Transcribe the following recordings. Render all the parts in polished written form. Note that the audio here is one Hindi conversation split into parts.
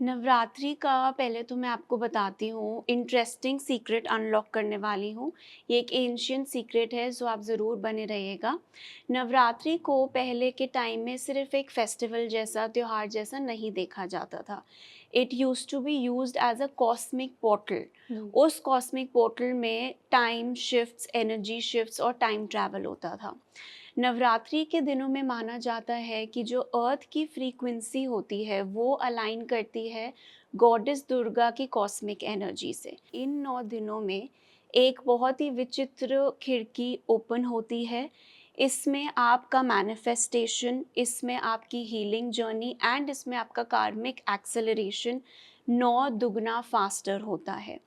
नवरात्रि का पहले तो मैं आपको बताती हूँ, इंटरेस्टिंग सीक्रेट अनलॉक करने वाली हूँ। ये एक एंशिएंट सीक्रेट है, सो आप ज़रूर बने रहिएगा। नवरात्रि को पहले के टाइम में सिर्फ़ एक फेस्टिवल जैसा, त्योहार जैसा नहीं देखा जाता था। It used to be used as a cosmic portal. जी। उस कॉस्मिक पोर्टल में टाइम शिफ्ट्स, एनर्जी शिफ्ट्स और टाइम ट्रैवल होता था। नवरात्रि के दिनों में माना जाता है कि जो अर्थ की फ्रीक्वेंसी होती है वो अलाइन करती है गॉडेस दुर्गा की कॉस्मिक एनर्जी से। इन 9 दिनों में एक बहुत ही विचित्र खिड़की ओपन होती है। इसमें आपका मैनिफेस्टेशन, इसमें आपकी हीलिंग जर्नी एंड इसमें आपका कार्मिक एक्सेलरेशन 9 दुगना फास्टर होता है।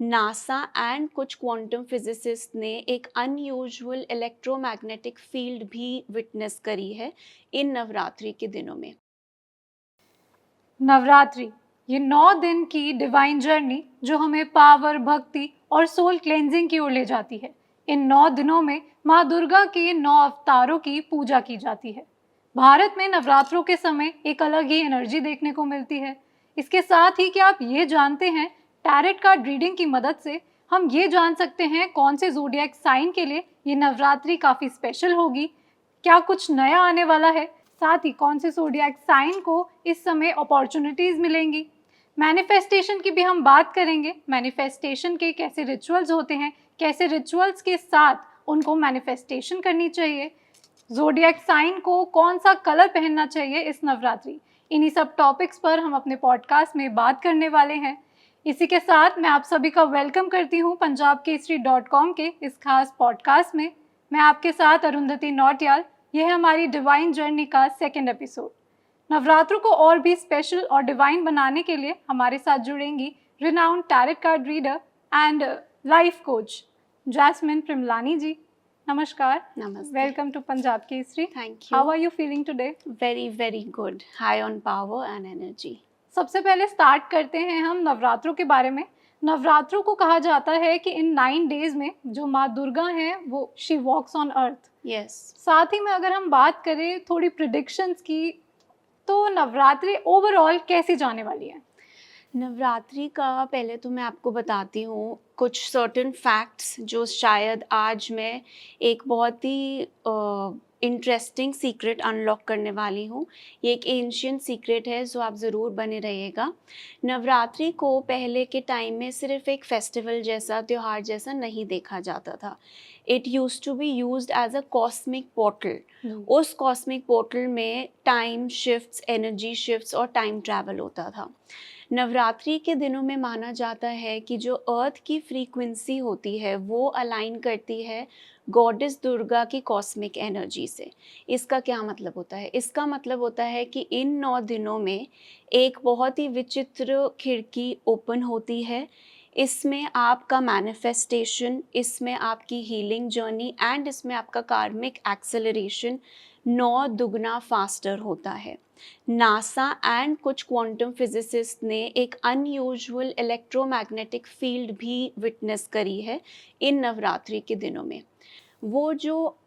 नासा एंड कुछ क्वांटम फिजिसिस्ट ने एक अनयूजुअल इलेक्ट्रोमैग्नेटिक फील्ड भी विटनेस करी है इन नवरात्रि के दिनों में। नवरात्रि, ये 9 दिन की डिवाइन जर्नी जो हमें पावर, भक्ति और सोल क्लेंजिंग की ओर ले जाती है। इन 9 दिनों में माँ दुर्गा के 9 अवतारों की पूजा की जाती है। भारत में नवरात्रों के समय एक अलग ही एनर्जी देखने को मिलती है। इसके साथ ही क्या आप ये जानते हैं, टैरेट कार्ड रीडिंग की मदद से हम ये जान सकते हैं कौन से ज़ोडिएक साइन के लिए ये नवरात्रि काफ़ी स्पेशल होगी, क्या कुछ नया आने वाला है, साथ ही कौन से ज़ोडिएक साइन को इस समय अपॉर्चुनिटीज़ मिलेंगी। मैनिफेस्टेशन की भी हम बात करेंगे, मैनिफेस्टेशन के कैसे रिचुअल्स होते हैं, कैसे रिचुअल्स के साथ उनको मैनिफेस्टेशन करनी चाहिए, ज़ोडिएक साइन को कौन सा कलर पहनना चाहिए इस नवरात्रि। इन्हीं सब टॉपिक्स पर हम अपने पॉडकास्ट में बात करने वाले हैं। इसी के साथ मैं आप सभी का वेलकम करती हूँ punjabkesari.com के इस खास पॉडकास्ट में। मैं आपके साथ अरुंधति नौटियाल। यह है हमारी डिवाइन जर्नी का सेकेंड एपिसोड। नवरात्रों को और भी स्पेशल और डिवाइन बनाने के लिए हमारे साथ जुड़ेंगी renowned tarot card reader and life coach Jasmine Primlani ji. नमस्कार। नमस्ते। Welcome to Punjab Kesari. Thank how you. Are you feeling today? Very very good, high on power and energy. सबसे पहले स्टार्ट करते हैं हम नवरात्रों के बारे में। नवरात्रों को कहा जाता है कि इन 9 डेज में जो माँ दुर्गा हैं वो she walks on earth. Yes. साथ ही में अगर हम बात करें थोड़ी प्रिडिक्शंस की, तो नवरात्रि ओवरऑल कैसी जाने वाली है? नवरात्रि का पहले तो मैं आपको बताती हूँ कुछ सर्टेन फैक्ट्स जो शायद आज मैं एक बहुत ही इंटरेस्टिंग सीक्रेट अनलॉक करने वाली हूँ। ये एक एंशिएंट सीक्रेट है, सो आप ज़रूर बने रहिएगा। नवरात्रि को पहले के टाइम में सिर्फ़ एक फेस्टिवल जैसा, त्योहार जैसा नहीं देखा जाता था। It used to be used as a cosmic portal. जी। उस कॉस्मिक पोर्टल में टाइम शिफ्ट्स, एनर्जी शिफ्ट्स और टाइम ट्रैवल होता था। नवरात्रि के दिनों में माना जाता है कि जो अर्थ की फ्रीक्वेंसी होती है वो अलाइन करती है गॉडेस दुर्गा की कॉस्मिक एनर्जी से। इसका क्या मतलब होता है? इसका मतलब होता है कि इन 9 दिनों में एक बहुत ही विचित्र खिड़की ओपन होती है। इसमें आपका मैनिफेस्टेशन, इसमें आपकी हीलिंग जर्नी एंड इसमें आपका कार्मिक एक्सेलरेशन 9 दुगना फास्टर होता है। नासा एंड कुछ क्वांटम फिजिसिस्ट ने एक अनयूजुअल इलेक्ट्रोमैग्नेटिक फील्ड भी विटनेस करी है इन नवरात्रि के दिनों में। वो जो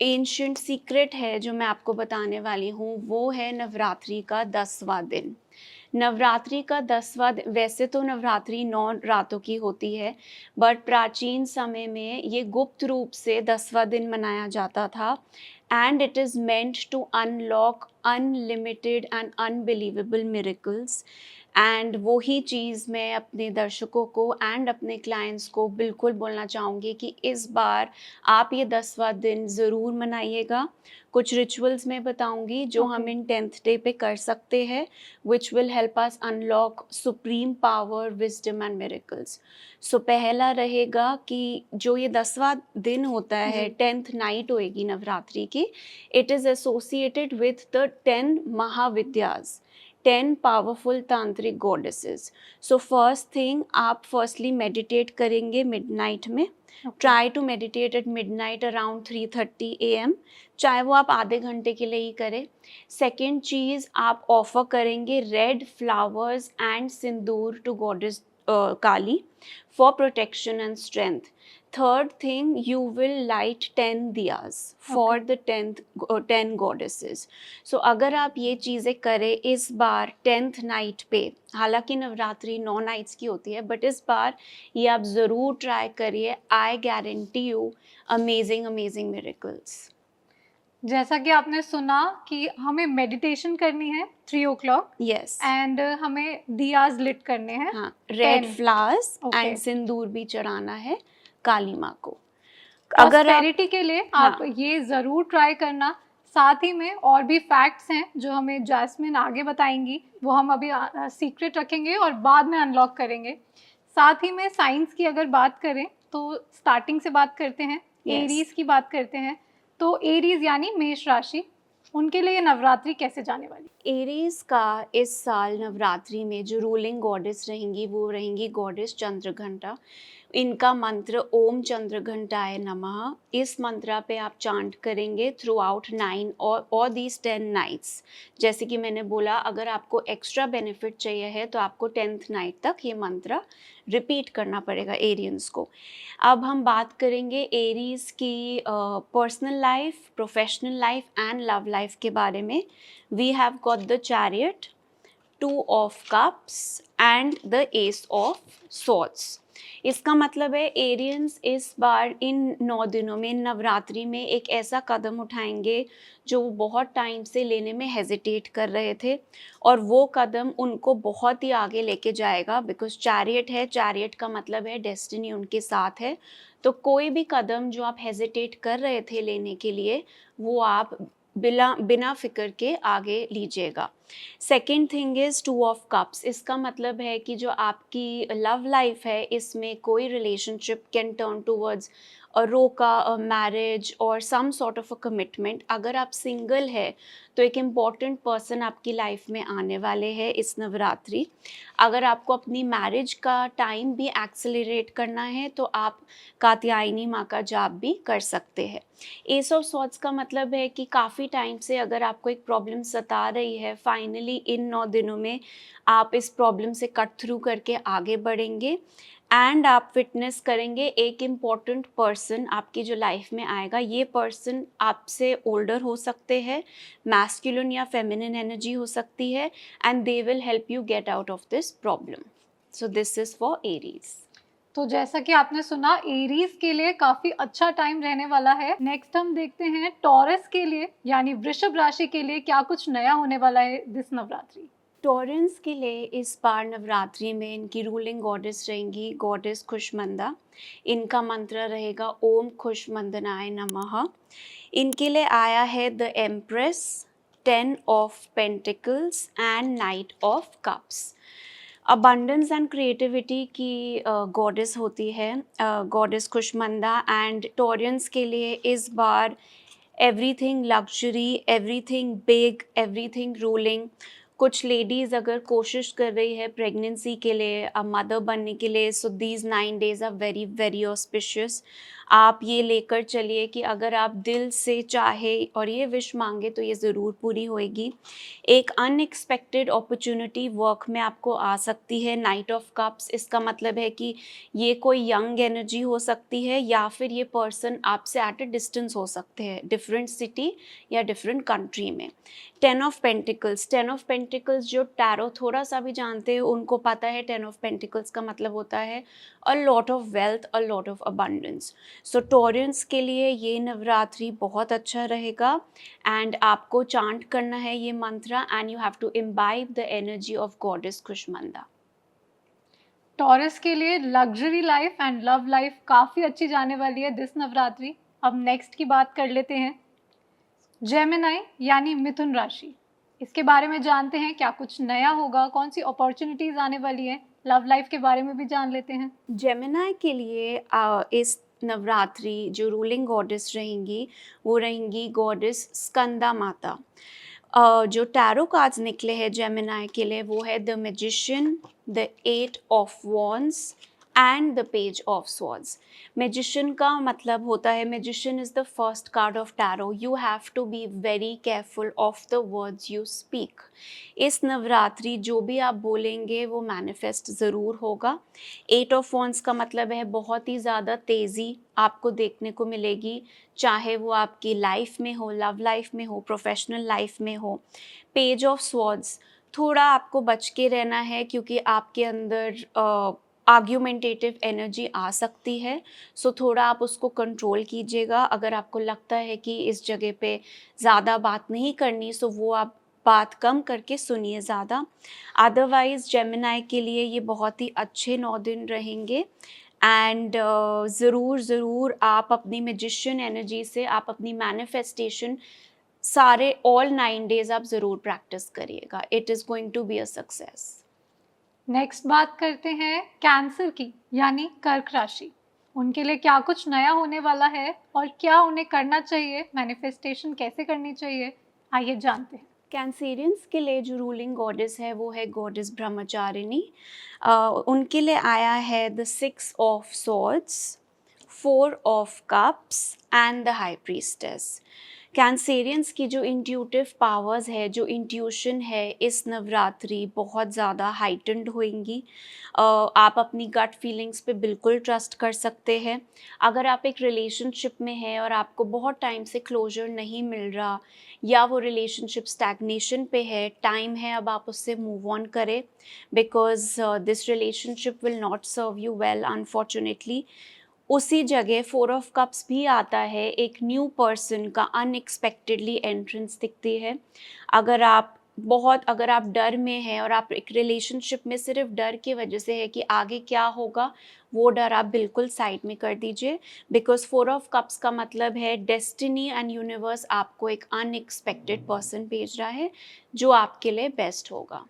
एंशिएंट सीक्रेट है जो मैं आपको बताने वाली हूँ वो है नवरात्रि का 10वां दिन। नवरात्रि का 10वां दिन, वैसे तो नवरात्रि 9 रातों की होती है, बट प्राचीन समय में ये गुप्त रूप से 10वां दिन मनाया जाता था and it is meant to unlock unlimited and unbelievable miracles. And वही चीज़ मैं अपने दर्शकों को एंड अपने क्लाइंट्स को बिल्कुल बोलना चाहूँगी कि इस बार आप ये 10वां दिन ज़रूर मनाइएगा। कुछ रिचुअल्स मैं बताऊँगी जो हम ओके। इन 10th डे पे कर सकते हैं, which will help us unlock supreme power, wisdom and miracles. So पहला रहेगा कि जो ये 10वां दिन होता है, जी। 10th नाइट होएगी नवरात्रि की, it is associated with the 10 महाविद्यास, 10 powerful tantric goddesses. So first thing, आप फर्स्टली मेडिटेट करेंगे मिडनाइट में। Okay. Try to meditate at midnight around 3:30 AM, चाहे वो आप आधे घंटे के लिए ही करें। सेकेंड चीज़, आप ऑफर करेंगे red flowers and sindoor to goddess Kali for protection and strength. Third thing, you will light 10 diyas for the 10 goddesses. So अगर आप ये चीज़ें करें इस बार 10th नाइट पे, हालांकि नवरात्रि 9 नाइट्स की होती है, बट इस बार ये आप ज़रूर ट्राई करिए. I guarantee you amazing amazing miracles. जैसा कि आपने सुना कि हमें मेडिटेशन करनी है 3 o'clock यस. एंड हमें दियाज लिट करने हैं. हाँ, रेड 10. Flowers Okay. एंड सिंदूर भी चढ़ाना है काली माँ को. अगर आप प्रॉस्पेरिटी के लिए आप हाँ. ये ज़रूर ट्राई करना. साथ ही में और भी फैक्ट्स हैं जो हमें जैस्मिन आगे बताएंगी, वो हम अभी सीक्रेट रखेंगे और बाद में अनलॉक करेंगे. साथ ही में साइंस की अगर बात करें तो स्टार्टिंग से बात करते हैं, Yes. एरीज की बात करते हैं. तो एरीज यानी मेष राशि, उनके लिए ये नवरात्रि कैसे जाने वाली? एरीज का इस साल नवरात्रि में जो रूलिंग गॉडेस रहेंगी वो रहेंगी गॉडेस चंद्रघंटा. इनका मंत्र ओम चंद्रघंटाय नमः. इस मंत्रा पे आप चांट करेंगे थ्रू आउट 9 और दीज 10 नाइट्स. जैसे कि मैंने बोला, अगर आपको एक्स्ट्रा बेनिफिट चाहिए है तो आपको 10th नाइट तक ये मंत्र रिपीट करना पड़ेगा एरियंस को. अब हम बात करेंगे एरीज की personal life, professional life and love life के बारे में. We have got the chariot, 2 of cups and the ace of swords. इसका मतलब है एरियंस इस बार इन 9 दिनों में, नवरात्रि में, एक ऐसा कदम उठाएंगे जो वो बहुत टाइम से लेने में हेजिटेट कर रहे थे, और वो कदम उनको बहुत ही आगे लेके जाएगा. बिकॉज चैरियट है, चैरियट का मतलब है डेस्टिनी उनके साथ है. तो कोई भी कदम जो आप हेजिटेट कर रहे थे लेने के लिए, वो आप बिना फिक्र के आगे लीजिएगा. Second thing is 2 of cups. इसका मतलब है कि जो आपकी लव लाइफ है, इसमें कोई relationship can turn towards a roka, a marriage और some sort of a commitment. अगर आप सिंगल है तो एक इम्पॉर्टेंट पर्सन आपकी लाइफ में आने वाले हैं इस नवरात्रि. अगर आपको अपनी मैरिज का टाइम भी एक्सेलरेट करना है तो आप कात्यायनी माँ का जाप भी कर सकते हैं. एस ऑफ सॉर्ड्स का मतलब है कि काफ़ी टाइम से अगर आपको एक प्रॉब्लम सता रही है, फाइनली इन 9 दिनों में आप इस प्रॉब्लम से कट थ्रू करके आगे बढ़ेंगे. एंड आप विटनेस करेंगे एक इम्पॉर्टेंट पर्सन आपकी जो लाइफ में आएगा. ये पर्सन आपसे ओल्डर हो सकते हैं, मैस्कुलिन या फेमिनिन एनर्जी हो सकती है, and they will help you get out of this problem. So this is for Aries. तो जैसा कि आपने सुना, एरीज के लिए काफी अच्छा टाइम रहने वाला है. नेक्स्ट हम देखते हैं टॉरस के लिए यानी वृषभ राशि के लिए क्या कुछ नया होने वाला है दिस नवरात्रि. टॉरेंस के लिए इस बार नवरात्रि में इनकी रूलिंग गॉडेस रहेंगी गॉडेस खुशमंदा. इनका मंत्र रहेगा ओम खुशमंदनाय नमः. इनके लिए आया है the empress, 10 of pentacles and knight of cups. Abundance and creativity की गॉडेस होती है गॉडेस खुशमंदा. एंड टॉरेंस के लिए इस बार everything luxury, everything big, everything ruling. कुछ लेडीज़ अगर कोशिश कर रही है प्रेगनेंसी के लिए, मदर बनने के लिए, so these 9 days are very very auspicious. आप ये लेकर चलिए कि अगर आप दिल से चाहे और ये विश मांगे तो ये ज़रूर पूरी होएगी. एक अनएक्सपेक्टेड अपॉर्चुनिटी वर्क में आपको आ सकती है. नाइट ऑफ कप्स, इसका मतलब है कि ये कोई यंग एनर्जी हो सकती है या फिर ये पर्सन आपसे एट अ डिस्टेंस हो सकते हैं, डिफरेंट सिटी या डिफरेंट कंट्री में. 10 ऑफ पेंटिकल्स, 10 ऑफ पेंटिकल्स जो टैरो थोड़ा सा भी जानते हैं उनको पता है 10 ऑफ पेंटिकल्स का मतलब होता है अ lot of wealth, a lot of abundance. So Taureans के लिए ये नवरात्रि बहुत अच्छा रहेगा. एंड आपको चांट करना है ये मंत्र and you have to imbibe the energy of goddess Kushmanda. Taurus के लिए luxury life and love life काफी अच्छी जाने वाली है दिस नवरात्रि. अब नेक्स्ट की बात कर लेते हैं, जेमिनाई यानी मिथुन राशि. इसके बारे में जानते हैं क्या कुछ नया होगा, कौन सी अपॉर्चुनिटीज आने वाली है. लव लाइफ के बारे में भी जान लेते हैं. जेमिनाई के लिए इस नवरात्रि जो रूलिंग गॉडेस रहेंगी वो रहेंगी गॉडेस स्कंदा माता. जो टैरो कार्ड्स निकले हैं जेमिनाई के लिए वो है the magician, the 8 of wands and the page of swords. Magician का मतलब होता है, magician is the first card of tarot. You have to be very careful of the words you speak. इस नवरात्रि जो भी आप बोलेंगे वो मैनिफेस्ट ज़रूर होगा। एट ऑफ वॉन्ड्स का मतलब है बहुत ही ज़्यादा तेज़ी आपको देखने को मिलेगी, चाहे वो आपकी लाइफ में हो, लव लाइफ में हो, प्रोफेशनल लाइफ में हो। पेज ऑफ स्वॉर्ड्स, थोड़ा आपको बच के रहना है क्योंकि आपके अंदर आर्ग्यूमेंटेटिव एनर्जी आ सकती है। सो थोड़ा आप उसको कंट्रोल कीजिएगा। अगर आपको लगता है कि इस जगह पे ज़्यादा बात नहीं करनी, सो वो आप बात कम करके सुनिए ज़्यादा। अदरवाइज़ जेमिनाई के लिए ये बहुत ही अच्छे 9 दिन रहेंगे। एंड ज़रूर आप अपनी मैजिशियन एनर्जी से आप अपनी मैनिफेस्टेशन सारे ऑल 9 डेज़ आप ज़रूर प्रैक्टिस करिएगा। It is going to be a success. Next बात करते हैं कैंसर की, यानी कर्क राशि। उनके लिए क्या कुछ नया होने वाला है और क्या उन्हें करना चाहिए, मैनिफेस्टेशन कैसे करनी चाहिए, आइए जानते हैं। कैंसेरियंस के लिए जो रूलिंग गॉडेस है वो है गॉडेस ब्रह्मचारिणी। उनके लिए आया है the 6 of swords, 4 of cups and the high priestess. Cancerians की जो इंट्यूटिव पावर्स है, जो इंट्यूशन है, इस नवरात्रि बहुत ज़्यादा हाइटेंड होंगी। आप अपनी गट फीलिंग्स पे बिल्कुल ट्रस्ट कर सकते हैं। अगर आप एक रिलेशनशिप में हैं और आपको बहुत टाइम से क्लोजर नहीं मिल रहा या वो रिलेशनशिप स्टैग्नेशन पे है, टाइम है अब आप उससे मूव ऑन करें, because this relationship will not serve you well unfortunately. उसी जगह 4 ऑफ कप्स भी आता है, एक न्यू पर्सन का अनएक्सपेक्टेडली एंट्रेंस दिखती है। अगर आप डर में हैं और आप एक रिलेशनशिप में सिर्फ डर की वजह से है कि आगे क्या होगा, वो डर आप बिल्कुल साइड में कर दीजिए, बिकॉज 4 ऑफ कप्स का मतलब है डेस्टिनी एंड यूनिवर्स आपको एक अनएक्सपेक्टेड पर्सन भेज रहा है जो आपके लिए बेस्ट होगा।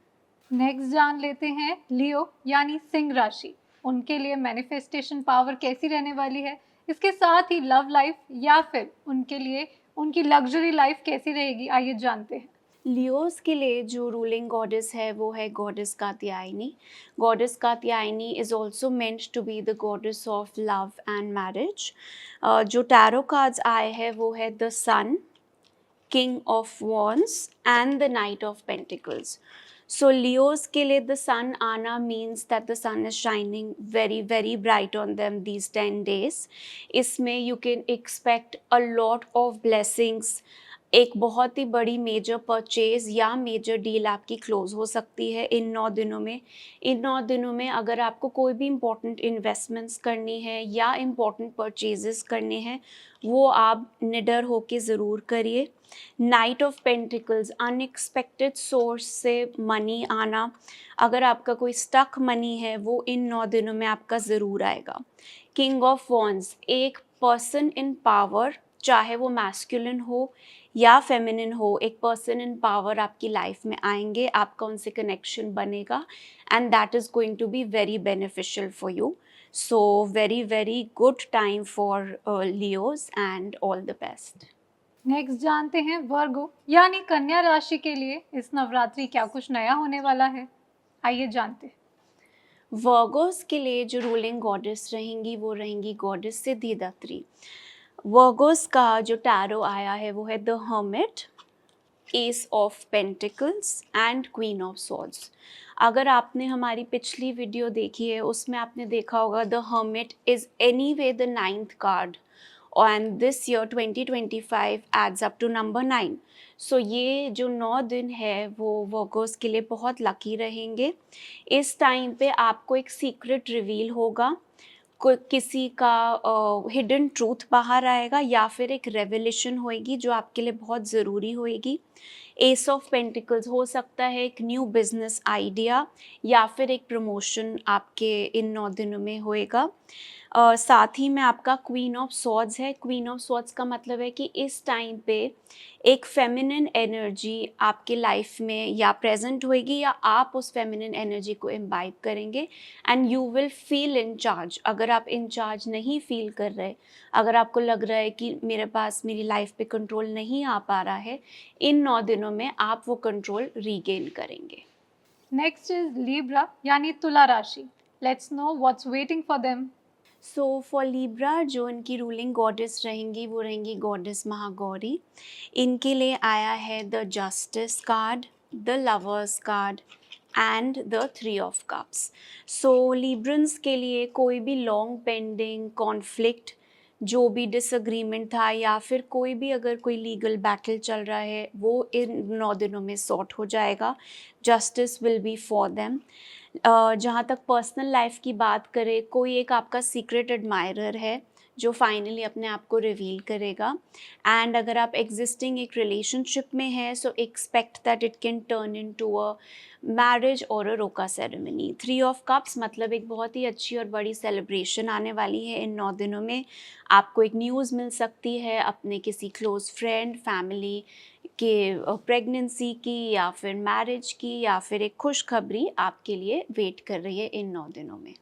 नेक्स्ट जान लेते हैं लियो, यानी सिंह राशि। उनके लिए मैनिफेस्टेशन पावर कैसी रहने वाली है, इसके साथ ही लव लाइफ या फिर उनके लिए उनकी लग्जरी लाइफ कैसी रहेगी, आइए जानते हैं। लियोस के लिए जो रूलिंग गॉडेस है वो है goddess Katyayani. Goddess Katyayani is also meant to be the goddess of love and marriage. जो टैरो कार्ड्स आए हैं वो है the sun, king of wands and the knight of pentacles. So Leos के लिए द सन आना means that the sun is shining very very bright on them these 10 days. इसमें you can expect a lot of blessings. एक बहुत ही बड़ी मेजर परचेज या मेजर डील आपकी क्लोज हो सकती है इन 9 दिनों में। इन 9 दिनों में अगर आपको कोई भी इम्पोर्टेंट इन्वेस्टमेंट्स करनी है या इम्पोर्टेंट परचेजेस करने हैं, वो आप निडर होके ज़रूर करिए। Night of pentacles, unexpected source से मनी आना। अगर आपका कोई स्टक मनी है वो इन 9 दिनों में आपका ज़रूर आएगा। किंग ऑफ वॉन्ड्स, एक पर्सन इन पावर, चाहे वो मैस्कुलिन हो या फेमिनिन हो, एक पर्सन इन पावर आपकी लाइफ में आएंगे, आपका उनसे कनेक्शन बनेगा and that is going to be very beneficial for you. So very very good time for Leos and all the best. Next जानते हैं वर्गो, यानी कन्या राशि के लिए इस नवरात्रि क्या कुछ नया होने वाला है, आइए जानते हैं। वर्गोस के लिए जो रूलिंग गॉडेस रहेंगी वो रहेंगी गॉडेस सिद्धिदात्री। वर्गोस का जो टैरो आया है वो है the hermit, S of pentacles and queen of swords. अगर आपने हमारी पिछली वीडियो देखी है उसमें आपने देखा होगा the hermit is anyway the 9th card and this year 2025 adds up to number 9। सो ये जो 9 दिन है वो वर्गोस के लिए बहुत लकी रहेंगे। इस टाइम पे आपको एक सीक्रेट रिवील होगा, किसी का हिडन ट्रूथ बाहर आएगा या फिर एक रेवलेशन होएगी जो आपके लिए बहुत ज़रूरी होएगी। एस ऑफ पेंटिकल्स हो सकता है एक न्यू बिजनेस आइडिया या फिर एक प्रमोशन आपके इन 9 दिनों में होएगा। साथ ही में आपका क्वीन ऑफ सॉर्ड्स है। क्वीन ऑफ सॉर्ड्स का मतलब है कि इस टाइम पे एक फेमिनिन एनर्जी आपके लाइफ में या प्रेजेंट होएगी या आप उस फेमिनिन एनर्जी को इम्बाइब करेंगे and you will feel in charge. अगर आप इन चार्ज नहीं फील कर रहे, अगर आपको लग रहा है कि मेरे पास मेरी लाइफ पे कंट्रोल नहीं आ पा रहा है, इन 9 दिनों में आप वो कंट्रोल रीगेन करेंगे। नेक्स्ट इज लिब्रा, यानी तुला राशि। Let's know what's waiting for them. So for Libra जो इनकी रूलिंग गॉडेस रहेंगी वो रहेंगी गॉडेस महागौरी। इनके लिए आया है the justice card, the lovers card and the three of cups. So Librans के लिए कोई भी लॉन्ग पेंडिंग कॉन्फ्लिक्ट, जो भी डिसएग्रीमेंट था या फिर कोई भी अगर कोई लीगल बैटल चल रहा है वो इन 9 दिनों में सॉर्ट हो जाएगा। Justice will be for them. जहाँ तक पर्सनल लाइफ की बात करें, कोई एक आपका सीक्रेट एडमायरर है जो फाइनली अपने आप को रिवील करेगा। एंड अगर आप एग्जिस्टिंग एक रिलेशनशिप में हैं so expect that it can turn into a marriage और अ रोका सेरेमनी। थ्री ऑफ कप्स मतलब एक बहुत ही अच्छी और बड़ी सेलिब्रेशन आने वाली है इन 9 दिनों में। आपको एक न्यूज़ मिल सकती है अपने किसी क्लोज फ्रेंड, फैमिली के प्रेगनेंसी की या फिर मैरिज की, या फिर एक खुशखबरी आपके लिए वेट कर रही है इन 9 दिनों में।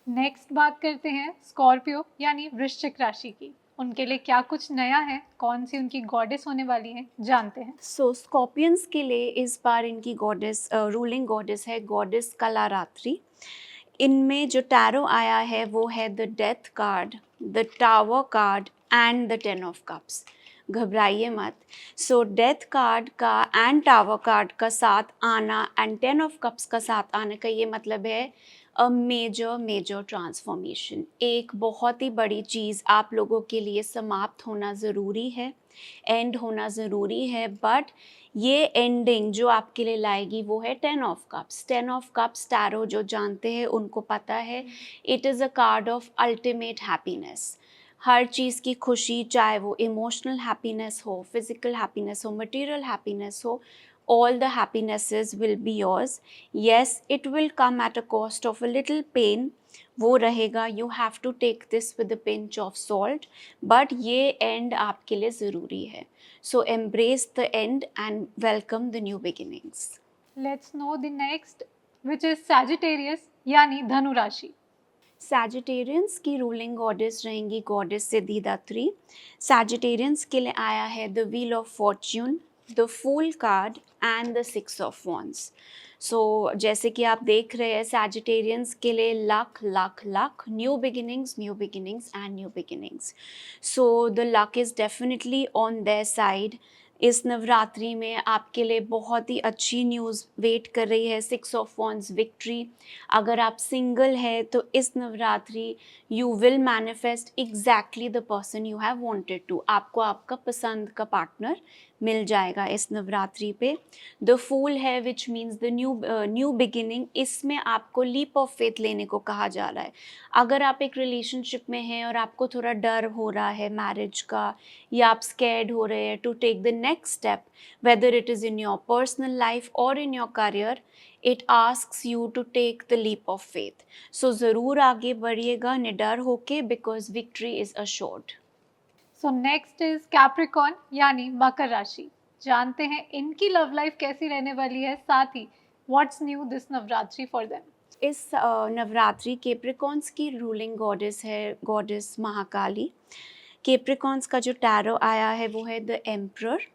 नेक्स्ट बात करते हैं स्कॉर्पियो यानी वृश्चिक राशि की। उनके लिए क्या कुछ नया है, कौन सी उनकी गॉडेस होने वाली है, जानते हैं। सो स्कॉर्पियंस के लिए इस बार इनकी गॉडेस रूलिंग गॉडेस है गॉडेस कलारात्रि। इनमें जो टैरो आया है वो है the death card, the tower card and the 10 of cups. घबराइए मत। सो डेथ कार्ड का एंड टावर कार्ड का साथ आना एंड 10 ऑफ कप्स का साथ आने का ये मतलब है अ मेजर ट्रांसफॉर्मेशन। एक बहुत ही बड़ी चीज़ आप लोगों के लिए समाप्त होना ज़रूरी है, एंड होना ज़रूरी है। बट ये एंडिंग जो आपके लिए लाएगी वो है 10 of cups. 10 of cups tarot जो जानते हैं उनको पता है it is a card of ultimate happiness. हर चीज़ की खुशी, चाहे वो इमोशनल हैप्पीनेस हो, फिजिकल हैप्पीनेस हो, मटेरियल हैप्पीनेस हो, all the happinesses will be yours. Yes, it will come at a cost of a little pain, वो रहेगा। you have to take this with a pinch of salt, but ये end आपके लिए ज़रूरी है। so embrace the end and welcome the new beginnings. Let's know the next which is Sagittarius यानी धनु राशि। सैजिटेरियंस की रूलिंग गॉडेस रहेंगी गॉडेस सिद्धिदात्री। सैजिटेरियंस के लिए आया है the wheel of fortune, the fool card and the 6 of wands. So जैसे कि आप देख रहे हैं सैजिटेरियंस के लिए luck luck luck, new beginnings and new beginnings. So the luck is definitely on their side. इस नवरात्रि में आपके लिए बहुत ही अच्छी न्यूज़ वेट कर रही है, 6 ऑफ वॉन्ड्स विक्ट्री। अगर आप सिंगल है तो इस Navratri you will manifest exactly the person you have wanted to. आपको आपका पसंद का पार्टनर मिल जाएगा इस नवरात्रि पे। द फूल है which means the new beginning. इसमें आपको लीप ऑफ फेथ लेने को कहा जा रहा है। अगर आप एक रिलेशनशिप में हैं और आपको थोड़ा डर हो रहा है मैरिज का, या आप स्कैर्ड हो रहे हैं to take the next step, whether it is in your personal life और in your career, it asks you to take the leap of faith. So ज़रूर आगे बढ़िएगा निडर होके, because victory is assured. So next is Capricorn यानी मकर राशि। जानते हैं इनकी लव लाइफ कैसी रहने वाली है, साथ ही what's new this Navratri for them. इस नवरात्रि केप्रिकॉन्स की रूलिंग गॉडेस है गॉडेस महाकाली। केप्रिकॉन्स का जो टैरो आया है वो है the emperor,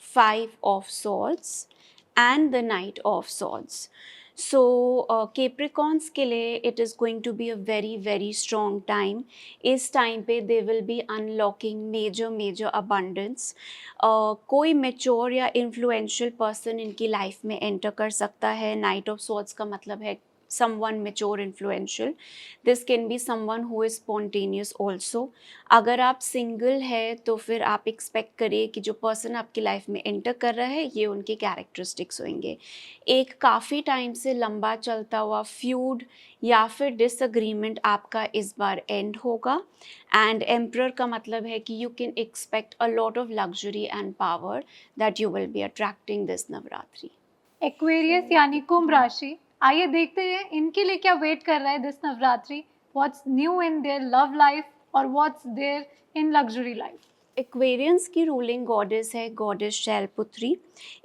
5 of swords and the knight of swords. So Capricorns के लिए it is going to be a very strong time. इस टाइम पे they will be unlocking major abundance. कोई मेच्योर या इन्फ्लुएंशियल पर्सन इनकी लाइफ में एंटर कर सकता है। नाइट ऑफ सॉर्ड्स का मतलब है someone mature influential. This can be someone who is spontaneous also. अगर आप सिंगल है तो फिर आप एक्सपेक्ट करिए कि जो पर्सन आपकी लाइफ में एंटर कर रहा है ये उनके कैरेक्टरिस्टिक्स होंगे। एक काफ़ी टाइम से लंबा चलता हुआ फ्यूड या फिर डिसअग्रीमेंट आपका इस बार एंड होगा। एंड एम्परर का मतलब है कि you can expect a lot of luxury and power that you will be attracting this Navratri. Aquarius यानी कुंभ राशि। आइए देखते हैं इनके लिए क्या वेट कर रहा है this Navratri. What's new in their love life और what's there in luxury life. Aquarians की रूलिंग गॉडेस है गॉडेस शैलपुत्री।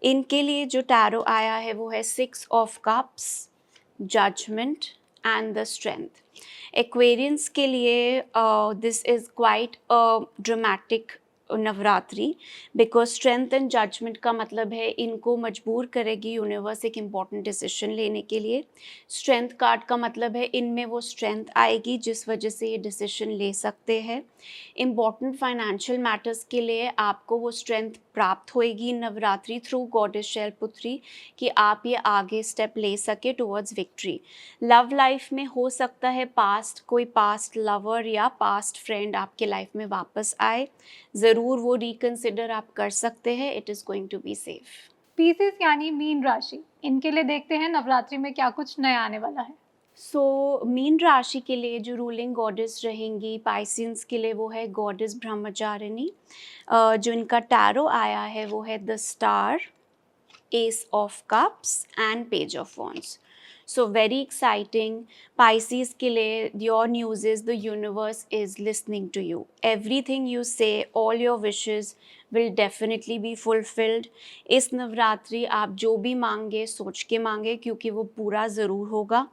इनके लिए जो टैरो आया है वो है 6 of cups, judgement and the strength. Aquarians के लिए this is quite a dramatic Navratri, because strength and judgement का मतलब है इनको मजबूर करेगी यूनिवर्स एक इम्पॉर्टेंट डिसीजन लेने के लिए। स्ट्रेंथ कार्ड का मतलब है इनमें वो स्ट्रेंथ आएगी जिस वजह से ये डिसीजन ले सकते हैं। इम्पॉर्टेंट फाइनेंशियल मैटर्स के लिए आपको वो स्ट्रेंथ प्राप्त होएगी नवरात्रि थ्रू गॉडेस शैलपुत्री, कि आप ये आगे स्टेप ले सके टुवर्ड्स विक्ट्री। लव लाइफ में हो सकता है कोई पास्ट लवर या पास्ट फ्रेंड आपके लाइफ में वापस आए, ज़रूर वो रिकंसिडर आप कर सकते हैं, it is going to be safe. Pisces यानी मीन राशि, इनके लिए देखते हैं नवरात्रि में क्या कुछ नया आने वाला है। मीन राशि के लिए जो रूलिंग गॉडेस रहेंगी पाइसियंस के लिए, वो है गॉडेस ब्रह्मचारिणी। जो इनका टैरो आया है वो है the star, ace of cups and page of wands. So very exciting. Pisces के लिए your news is the universe is listening to you, everything you say, all your wishes will definitely be fulfilled. इस नवरात्रि आप जो भी मांगे सोच के मांगे, क्योंकि वो पूरा ज़रूर होगा।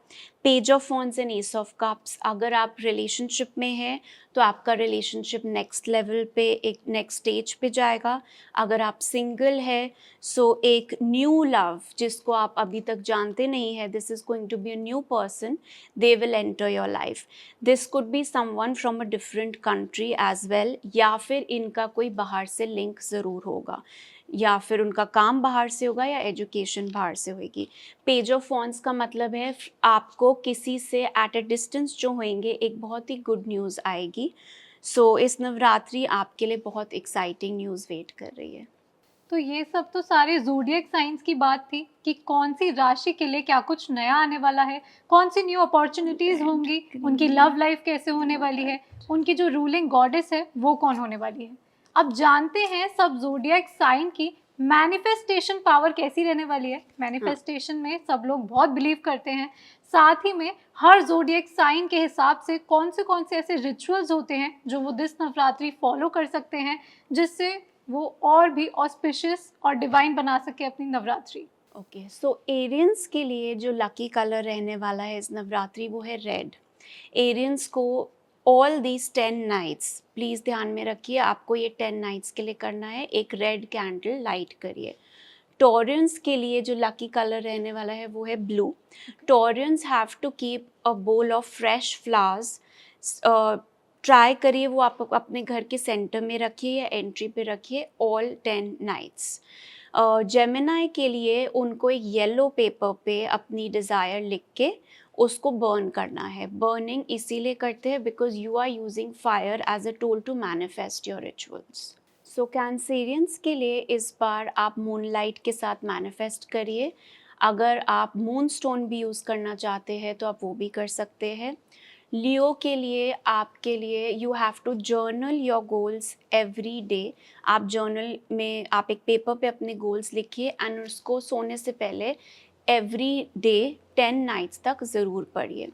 Page of wands and S of cups, अगर आप रिलेशनशिप में हैं तो आपका रिलेशनशिप नेक्स्ट लेवल पे, एक नेक्स्ट स्टेज पे जाएगा। अगर आप सिंगल है सो एक न्यू लव जिसको आप अभी तक जानते नहीं है, this is going to be a new person, they will enter your life. This could be someone from a different country as well, या फिर इनका कोई बाहर से लिंक ज़रूर होगा, या फिर उनका काम बाहर से होगा या एजुकेशन बाहर से होगी। पेज ऑफ वॉन्ड्स का मतलब है आपको किसी से एट अ डिस्टेंस जो होंगे एक बहुत ही गुड न्यूज़ आएगी। सो इस नवरात्रि आपके लिए बहुत एक्साइटिंग न्यूज़ वेट कर रही है। तो ये सब तो सारे ज़ोडिएक साइंस की बात थी कि कौन सी राशि के लिए क्या कुछ नया आने वाला है, कौन सी न्यू अपॉर्चुनिटीज़ होंगी, उनकी लव लाइफ कैसे होने वाली है, उनकी जो रूलिंग गॉडेस है वो कौन होने वाली है। अब जानते हैं सब ज़ोडिएक साइन की मैनिफेस्टेशन पावर कैसी रहने वाली है। मैनिफेस्टेशन में सब लोग बहुत बिलीव करते हैं, साथ ही में हर ज़ोडिएक साइन के हिसाब से कौन से ऐसे रिचुअल्स होते हैं जो वो दिस नवरात्रि फॉलो कर सकते हैं, जिससे वो और भी ऑस्पिशियस और डिवाइन बना सके अपनी नवरात्रि। ओके, सो एरियंस के लिए जो लकी कलर रहने वाला है इस नवरात्रि वो है रेड। एरियंस को ऑल दीज 10 नाइट्स प्लीज़ ध्यान में रखिए, आपको ये 10 नाइट्स के लिए करना है, एक रेड कैंडल लाइट करिए। टॉरियंस के लिए जो लकी कलर रहने वाला है वो है blue. Taurians have to keep a bowl of fresh flowers, try करिए वो आप अपने घर के सेंटर में रखिए या एंट्री पे रखिए ऑल 10 नाइट्स। जेमिनाई के लिए उनको एक येलो पेपर पे अपनी डिज़ायर लिख के उसको बर्न करना है। बर्निंग इसीलिए करते हैं because you are using fire as a tool to manifest your rituals. So Cancerians के लिए इस बार आप मूनलाइट के साथ मैनिफेस्ट करिए। अगर आप मून स्टोन भी यूज़ करना चाहते हैं तो आप वो भी कर सकते हैं। लियो के लिए आपके लिए you have to journal your goals every day. आप जर्नल में आप एक पेपर पे अपने गोल्स लिखिए एंड उसको सोने से पहले एवरी डे 10 नाइट्स तक ज़रूर पढ़िए।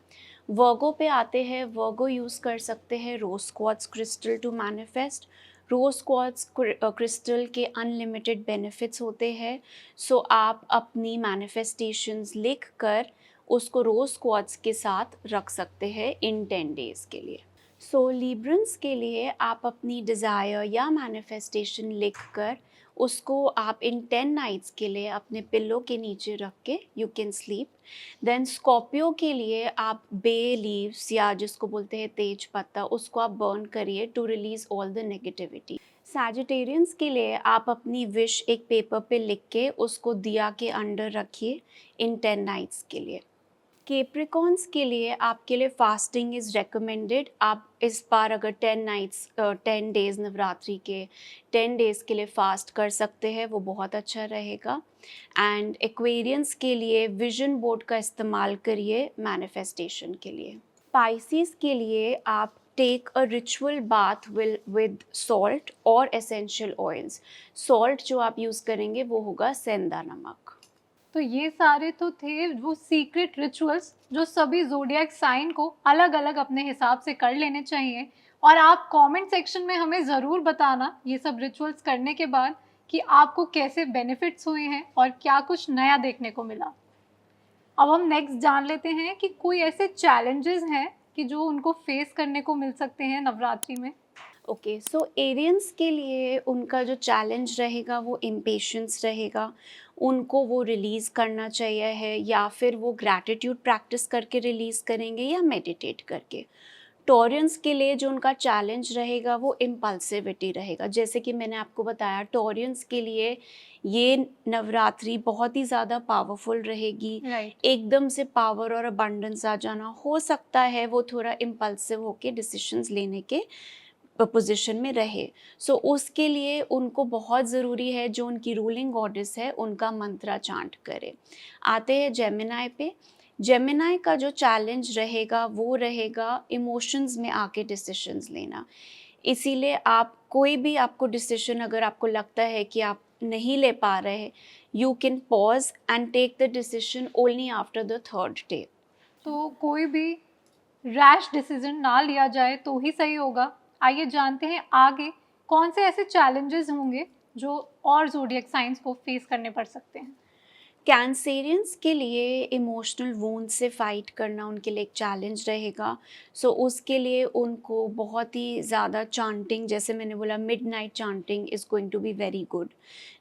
वर्गो पे आते हैं, वर्गो यूज़ कर सकते हैं rose quartz crystal to manifest. Rose quartz crystal के अनलिमिटेड बेनिफिट्स होते हैं। सो आप अपनी मैनिफेस्टेशंस लिख कर उसको रोज़ क्वार्ट्ज के साथ रख सकते हैं इन 10 डेज़ के लिए। सो लिब्रंस के लिए आप अपनी डिज़ायर या मैनिफेस्टेशन लिख कर उसको आप इन 10 नाइट्स के लिए अपने पिल्लो के नीचे रख के you can sleep. Then Scorpio के लिए आप बे लीव्स या जिसको बोलते हैं तेज पत्ता, उसको आप बर्न करिए to release all the negativity. Sagittarians के लिए आप अपनी विश एक पेपर पे लिख के उसको दिया के अंडर रखिए इन 10 नाइट्स के लिए। केप्रिकॉन्स के लिए आपके लिए फास्टिंग इज़ रिकमेंडेड। आप इस बार अगर 10 डेज़ नवरात्रि के 10 डेज़ के लिए फास्ट कर सकते हैं वो बहुत अच्छा रहेगा। एंड एक्वेरियंस के लिए विजन बोर्ड का इस्तेमाल करिए मैनिफेस्टेशन के लिए। स्पाइसीज के लिए आप take a ritual bath with salt और एसेंशियल ऑयल्स। सॉल्ट जो आप यूज़ करेंगे वो होगा सेंधा नमक। तो ये सारे तो थे वो सीक्रेट रिचुअल्स जो सभी ज़ोडिएक साइन को अलग अलग अपने हिसाब से कर लेने चाहिए। और आप कमेंट सेक्शन में हमें ज़रूर बताना ये सब रिचुअल्स करने के बाद कि आपको कैसे बेनिफिट्स हुए हैं और क्या कुछ नया देखने को मिला। अब हम नेक्स्ट जान लेते हैं कि कोई ऐसे चैलेंजेस हैं कि जो उनको फेस करने को मिल सकते हैं नवरात्रि में। ओके, सो एरियंस के लिए उनका जो चैलेंज रहेगा वो इम्पेशंस रहेगा। उनको वो रिलीज़ करना चाहिए है, या फिर वो ग्रैटिट्यूड प्रैक्टिस करके रिलीज़ करेंगे या मेडिटेट करके। टॉरियंस के लिए जो उनका चैलेंज रहेगा वो इम्पल्सिविटी रहेगा। जैसे कि मैंने आपको बताया, टॉरियंस के लिए ये नवरात्रि बहुत ही ज़्यादा पावरफुल रहेगी। राइट। एकदम से पावर और अबंडेंस आ जाना, हो सकता है वो थोड़ा इम्पल्सिव होके डिसीजंस लेने के पोजीशन में रहे। सो उसके लिए उनको बहुत ज़रूरी है, जो उनकी रूलिंग गॉडेस है उनका मंत्रा चांट करे। आते हैं जेमिनाई पे। जेमिनाई का जो चैलेंज रहेगा वो रहेगा इमोशंस में आके डिसीजंस लेना। इसीलिए आप कोई भी आपको डिसीजन अगर आपको लगता है कि आप नहीं ले पा रहे, you can pause and take the decision only after the third day. तो कोई भी रैश डिसीजन ना लिया जाए तो ही सही होगा। आइए जानते हैं आगे कौन से ऐसे चैलेंजेस होंगे जो और ज़ोडिएक साइंस को फेस करने पड़ सकते हैं। कैंसेरियंस के लिए इमोशनल वूंड से फाइट करना उनके लिए एक चैलेंज रहेगा। सो उसके लिए उनको बहुत ही ज़्यादा चांटिंग, जैसे मैंने बोला midnight chanting is going to be very good.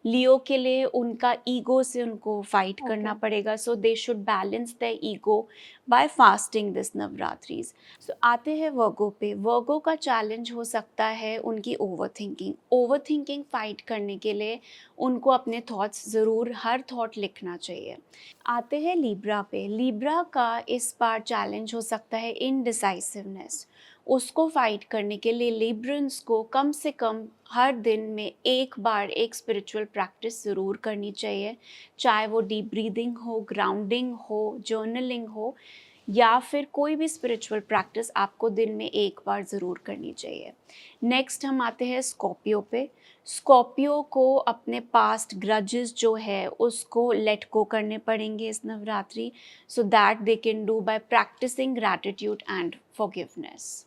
Leo के लिए उनका ईगो से उनको फाइट करना ओके। पड़ेगा। So they should balance the ego by fasting this Navratris. So आते हैं वर्गो पे। वर्गो का चैलेंज हो सकता है उनकी over thinking. Over thinking fight करने के लिए उनको अपने थॉट्स ज़रूर हर थॉट लिखना चाहिए। आते हैं लिब्रा पे। लिब्रा का इस बार चैलेंज हो सकता है इनडिसाइसिवनेस। उसको फाइट करने के लिए लिब्रंस को कम से कम हर दिन में एक बार एक स्पिरिचुअल प्रैक्टिस ज़रूर करनी चाहिए, चाहे वो डीप ब्रीदिंग हो, ग्राउंडिंग हो, जर्नलिंग हो, या फिर कोई भी स्पिरिचुअल प्रैक्टिस आपको दिन में एक बार ज़रूर करनी चाहिए। नेक्स्ट हम आते हैं स्कॉर्पियो पे। स्कॉर्पियो को अपने पास्ट ग्रजेस जो है उसको लेट गो करने पड़ेंगे इस नवरात्रि, so that they can do by practicing gratitude and forgiveness.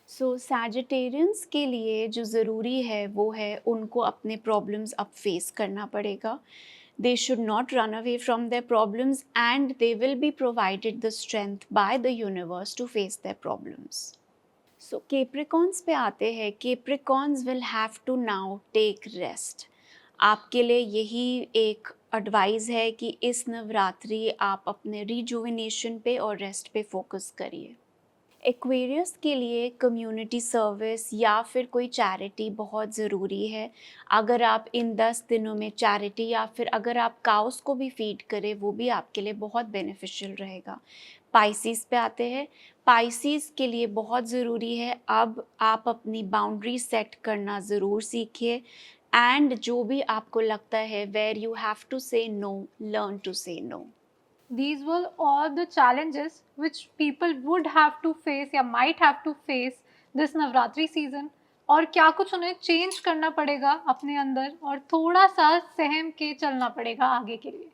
So Sagittarians के लिए जो ज़रूरी है वो है उनको अपने प्रॉब्लम्स अब फेस करना पड़ेगा। They should not run away from their problems and they will be provided the strength by the universe to face their problems. So Capricorns पे आते हैं। Capricorns will have to now take rest. आपके लिए यही एक एडवाइस है कि इस नवरात्रि आप अपने रिजुविनेशन पे और रेस्ट पे फोकस करिए। एक्वेरियस के लिए कम्युनिटी सर्विस या फिर कोई चैरिटी बहुत ज़रूरी है। अगर आप इन 10 दिनों में चैरिटी या फिर अगर आप काउस को भी फीड करें, वो भी आपके लिए बहुत बेनिफिशियल रहेगा। पाइसिस पे आते हैं। पाइसिस के लिए बहुत ज़रूरी है अब आप अपनी बाउंड्री सेट करना ज़रूर सीखिए, एंड जो भी आपको लगता है वेयर यू हैव टू से नो, लर्न टू से no. These were all the challenges which people would have to face या might have to face this Navratri season, और क्या कुछ उन्हें चेंज करना पड़ेगा अपने अंदर और थोड़ा सा सहम के चलना पड़ेगा आगे के लिए।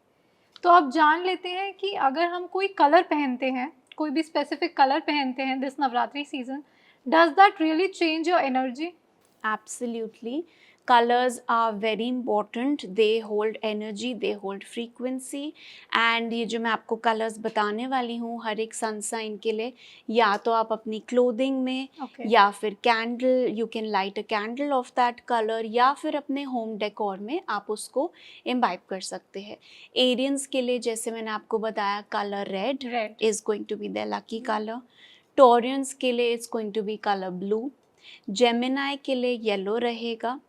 तो अब जान लेते हैं कि अगर हम कोई कलर पहनते हैं, कोई भी स्पेसिफिक कलर पहनते हैं this Navratri season, does that really change your energy? Absolutely. Colors are very important. They hold energy, they hold frequency. And ये जो मैं आपको कलर्स बताने वाली हूँ हर एक सन साइन के लिए, या तो आप अपनी क्लोथिंग में Okay. या फिर candle, you can light a candle of that colour, या फिर अपने होम डेकोर में आप उसको इम्बाइब कर सकते हैं। एरियंस के लिए जैसे मैंने आपको बताया, colour red Red. Is going to be the lucky colour. Taureans के लिए it's going to be colour blue. Gemini के लिए येलो रहेगा।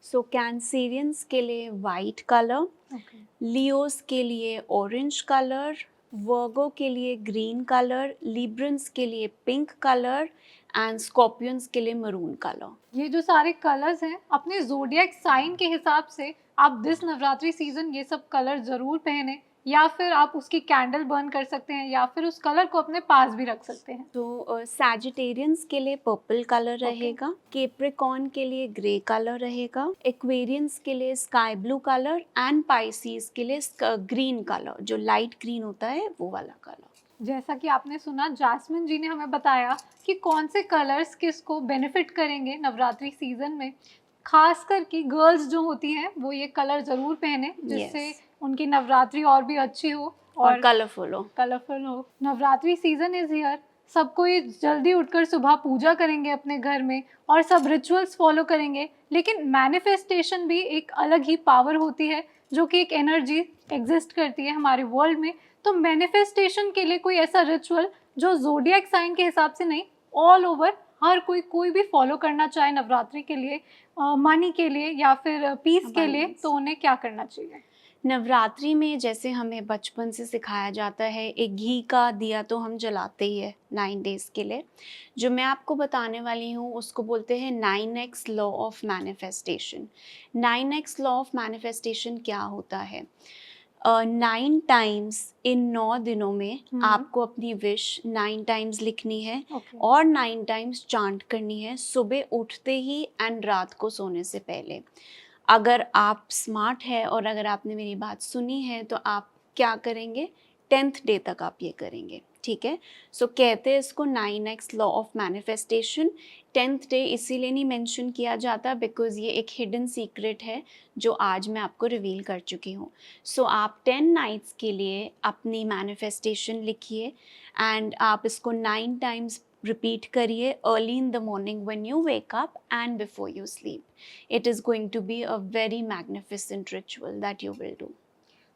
सो कैंसेरियंस के लिए वाइट कलर। Okay. लियोस के लिए ऑरेंज कलर। वर्गो के लिए ग्रीन कलर। लिब्रंस के लिए पिंक कलर एंड स्कॉर्पियंस के लिए मरून कलर। ये जो सारे कलर्स हैं अपने ज़ोडिएक साइन के हिसाब से आप दिस नवरात्रि सीजन ये सब कलर ज़रूर पहने, या फिर आप उसकी कैंडल बर्न कर सकते हैं या फिर उस कलर को अपने पास भी रख सकते हैं। तो सैजिटेरियंस के लिए पर्पल कलर रहेगा। केप्रिकॉन के लिए ग्रे कलर रहेगा। एक्वेरियंस के लिए sky blue colour and Pisces के लिए ग्रीन कलर, जो लाइट ग्रीन होता है वो वाला कलर। जैसा कि आपने सुना, जास्मिन जी ने हमें बताया कि कौन से कलर्स किसको बेनिफिट करेंगे नवरात्रि सीजन में। खासकर कि गर्ल्स जो होती हैं वो ये कलर ज़रूर पहने, जिससे उनकी नवरात्रि और भी अच्छी हो और कलरफुल हो। कलरफुल हो। नवरात्रि सीजन इज हियर, सब कोई जल्दी उठकर सुबह पूजा करेंगे अपने घर में और सब रिचुअल्स फॉलो करेंगे, लेकिन मैनिफेस्टेशन भी एक अलग ही पावर होती है, जो कि एक एनर्जी एग्जिस्ट करती है हमारे वर्ल्ड में। तो मैनिफेस्टेशन के लिए कोई ऐसा रिचुअल जो ज़ोडिएक साइन के हिसाब से नहीं, ऑल ओवर हर कोई भी फॉलो करना चाहे नवरात्रि के लिए, मनी के लिए या फिर पीस के लिए, Abundance. तो उन्हें क्या करना चाहिए? नवरात्रि में जैसे हमें बचपन से सिखाया जाता है, एक घी का दिया तो हम जलाते ही है 9 डेज़ के लिए। जो मैं आपको बताने वाली हूँ उसको बोलते हैं 9x law of manifestation. 9x law of manifestation क्या होता है? 9 टाइम्स इन 9 दिनों में आपको अपनी विश 9 टाइम्स लिखनी है ओके। और 9 टाइम्स चांट करनी है, सुबह उठते ही एंड रात को सोने से पहले। अगर आप स्मार्ट है और अगर आपने मेरी बात सुनी है तो आप क्या करेंगे, 10th डे तक आप ये करेंगे, ठीक है। सो कहते हैं इसको 9x law of manifestation. 10th day इसीलिए नहीं मेंशन किया जाता बिकॉज ये एक हिडन सीक्रेट है जो आज मैं आपको रिवील कर चुकी हूँ। सो आप 10 नाइट्स के लिए अपनी मैनिफेस्टेशन लिखिए एंड आप इसको 9 टाइम्स repeat करिए early in the morning when you wake up and before you sleep. It is going to be a very magnificent ritual that you will do.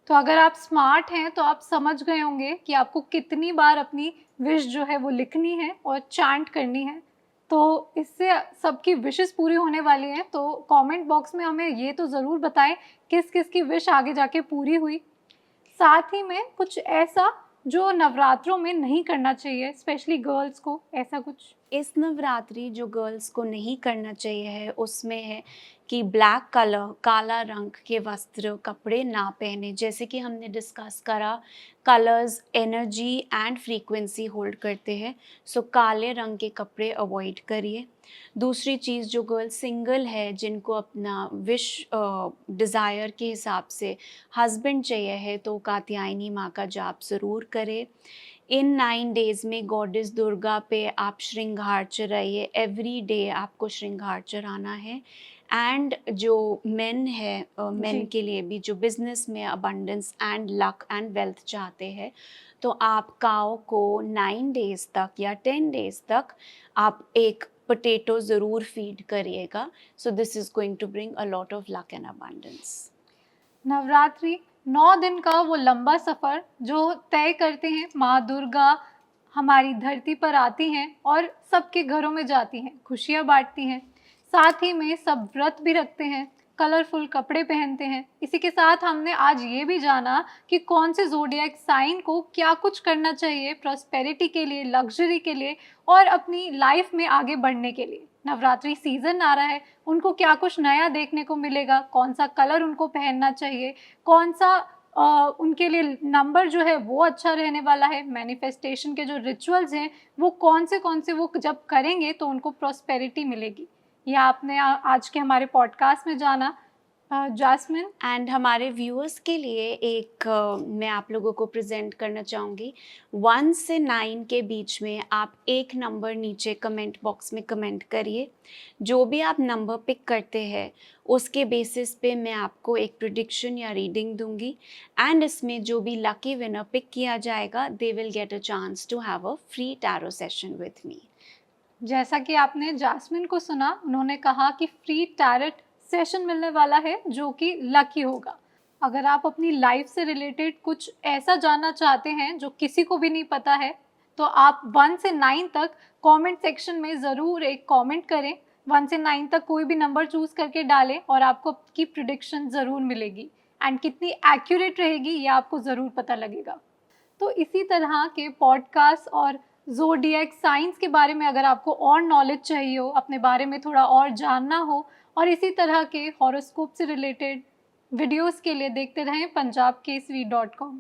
तो अगर आप स्मार्ट हैं तो आप समझ गए होंगे कि आपको कितनी बार अपनी विश जो है वो लिखनी है और चांट करनी है। तो इससे सबकी विशेस पूरी होने वाली हैं। तो कमेंट बॉक्स में हमें ये तो ज़रूर बताएं किस किस की विश आगे जाके पूरी हुई। साथ ही में कुछ ऐसा जो नवरात्रों में नहीं करना चाहिए, स्पेशली गर्ल्स को, ऐसा कुछ? इस नवरात्रि जो गर्ल्स को नहीं करना चाहिए है उसमें है कि ब्लैक कलर, काला रंग के वस्त्र कपड़े ना पहने। जैसे कि हमने डिस्कस करा, colours energy and frequency hold करते हैं, सो काले रंग के कपड़े अवॉइड करिए। दूसरी चीज़, जो गर्ल सिंगल है जिनको अपना विश डिज़ायर के हिसाब से हस्बैंड चाहिए है तो कात्यायनी माँ का जाप ज़रूर करे। इन 9 डेज़ में गॉडेस दुर्गा पे आप श्रृंगार चढ़ाइए, एवरी डे आपको श्रृंगार चढ़ाना है। एंड जो मेन है, मेन जी। के लिए भी जो बिजनेस में abundance and luck and wealth चाहते हैं तो आप काओ को 9 डेज़ तक या 10 डेज़ तक आप एक पोटैटो ज़रूर फीड करिएगा। So this is going to bring a lot of luck and abundance. Navratri 9 दिन का वो लंबा सफ़र जो तय करते हैं, माँ दुर्गा हमारी धरती पर आती हैं और सबके घरों में जाती हैं, खुशियाँ बाँटती हैं। साथ ही में सब व्रत भी रखते हैं, कलरफुल कपड़े पहनते हैं। इसी के साथ हमने आज ये भी जाना कि कौन से ज़ोडिएक साइन को क्या कुछ करना चाहिए प्रॉस्पेरिटी के लिए, लग्ज़री के लिए और अपनी लाइफ में आगे बढ़ने के लिए। नवरात्रि सीज़न आ रहा है, उनको क्या कुछ नया देखने को मिलेगा, कौन सा कलर उनको पहनना चाहिए, कौन सा उनके लिए नंबर जो है वो अच्छा रहने वाला है, मैनिफेस्टेशन के जो रिचुअल्स हैं वो कौन से वो जब करेंगे तो उनको प्रॉस्पेरिटी मिलेगी। ये आपने आज के हमारे पॉडकास्ट में जाना। जास्मिन, एंड हमारे व्यूअर्स के लिए एक मैं आप लोगों को प्रेजेंट करना चाहूँगी। 1 से 9 के बीच में आप एक नंबर नीचे कमेंट बॉक्स में कमेंट करिए। जो भी आप नंबर पिक करते हैं उसके बेसिस पे मैं आपको एक प्रेडिक्शन या रीडिंग दूंगी एंड इसमें जो भी लकी विनर पिक किया जाएगा they will get a chance to have a free tarot session with me. जैसा कि आपने जास्मिन को सुना, उन्होंने कहा कि फ्री टैरेट सेशन मिलने वाला है जो कि लकी होगा। अगर आप अपनी लाइफ से रिलेटेड कुछ ऐसा जानना चाहते हैं जो किसी को भी नहीं पता है, तो आप 1 से 9 तक कमेंट सेक्शन में ज़रूर एक कमेंट करें। 1 से 9 तक कोई भी नंबर चूज़ करके डालें और आपको आपकी प्रिडिक्शन ज़रूर मिलेगी एंड कितनी एक्यूरेट रहेगी ये आपको ज़रूर पता लगेगा। तो इसी तरह के पॉडकास्ट और ज़ोडिएक साइंस के बारे में अगर आपको और नॉलेज चाहिए हो, अपने बारे में थोड़ा और जानना हो और इसी तरह के हॉरोस्कोप से रिलेटेड वीडियोस के लिए देखते रहें punjabkesari.com।